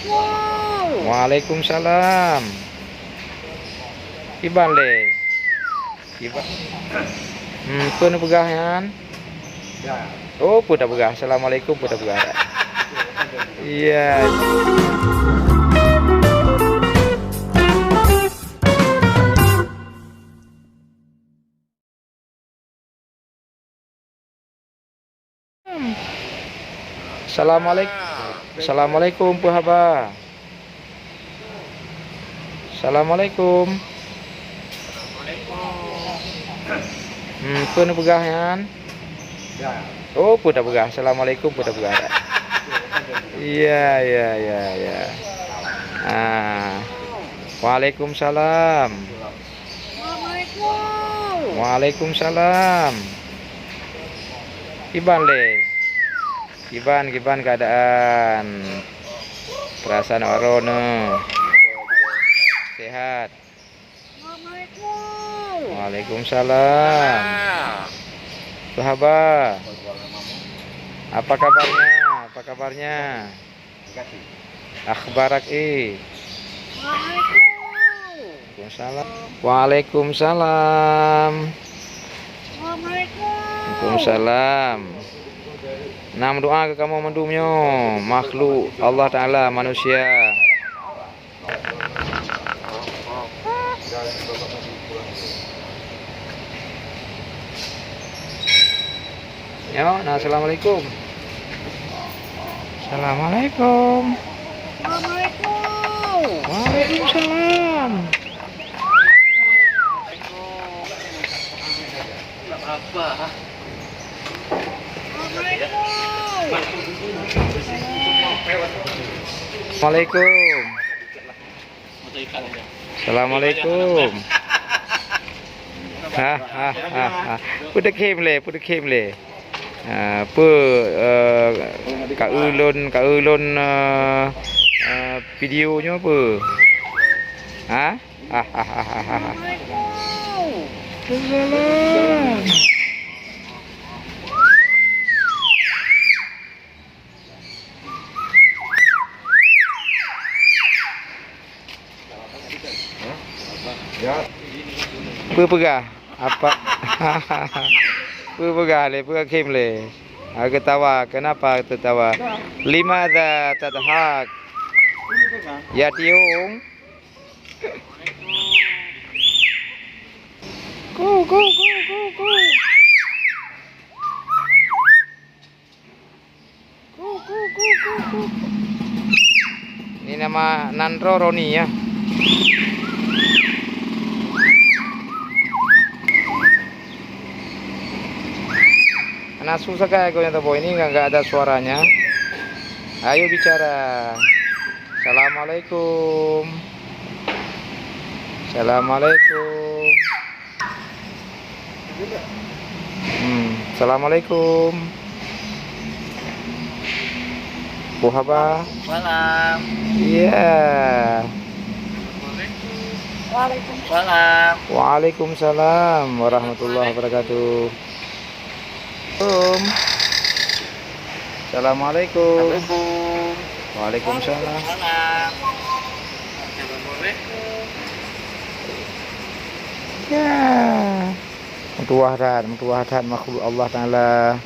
Assalamualaikum. Waalaikumsalam. Iban le. Iban. Pun pegahan. Oh, pun dah pegah. Assalamualaikum pun dah pegah. Iya. Assalamualaikum. Assalamualaikum Pu Haba. Assalamualaikum. Pun pegahan. Oh, pun dah pegah. Assalamualaikum pun dah pegah. Iya, iya, iya, iya. Waalaikumsalam. Assalamualaikum. Waalaikumsalam. Iban le. Giban keadaan. Perasaan orone. Sehat. Assalamualaikum. Waalaikumsalam. Sahabat. Apa kabarnya? Apa kabarnya? Akhbarak Waalaikumsalam. Waalaikumsalam. Waalaikumsalam. Nam doa ke kamu mendumnya makhluk Allah Ta'ala manusia. Ya, nah, assalamualaikum. Assalamualaikum. Waalaikumsalam. Assalamualaikum. Assalamualaikum. Pudak kem le. Kak ulun videonya apa? Salam. Pegah apa? Pegah kem le. Ketawa, kenapa tertawa? Limadha tadhak? Ya tiung. Go. Go. Ini nama Nandro Roni ya. Karena susah kayak gue yang ini nggak ada suaranya. Ayo bicara. Assalamualaikum. Assalamualaikum. Bu Haba. Salam. Iya. Waalaikumsalam. Waalaikumsalam warahmatullahi wabarakatuh. Assalamualaikum. Waalaikumsalam. Ya. Mutuwahat makhluk Allah Ta'ala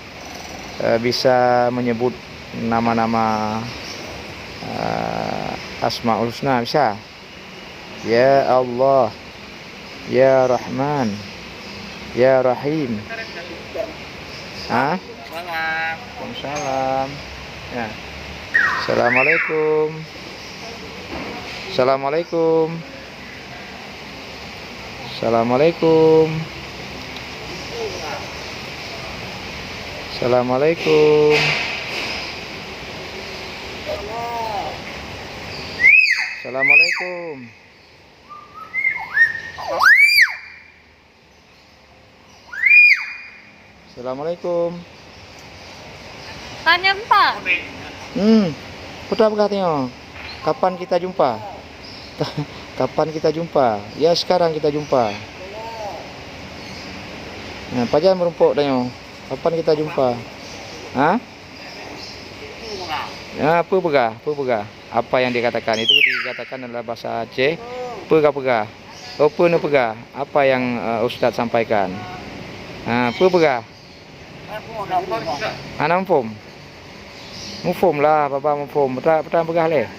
bisa menyebut nama-nama Asmaul Husna bisa. Ya Allah, Ya Rahman, Ya Rahim. Waalaikumsalam. Ya. Assalamualaikum. Assalamualaikum. Assalamualaikum. Assalamualaikum. Assalamualaikum. Assalamualaikum. Tanya Pak. Putra berkatanya. Kapan kita jumpa? Kapan kita jumpa? Ya sekarang kita jumpa. Nah, pajan merumpuk danyo. Kapan kita jumpa? Hah? Apa pegah? Apa pegah? Apa yang dikatakan? Itu dikatakan adalah bahasa Aceh. Pegah-pegah. Apa nu pegah? Apa yang Ustaz sampaikan? Apa pegah? Anam fom. Mufom lah, bapa mufom. Petang pegah le.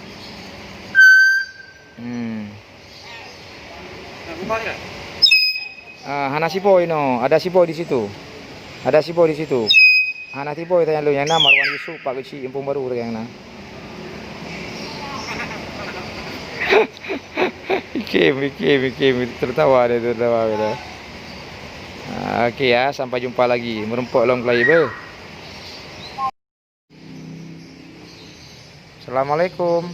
Hana si boy no, ada si boy di situ. Ada si boy di situ. Hana si boy tanya lu yang nama Marwan Yusuf Pak Kecil Impung Baru yang na. Ikim tertawa dia tertawa gitu. Okey ya, sampai jumpa lagi. Merempok long play be. Assalamualaikum.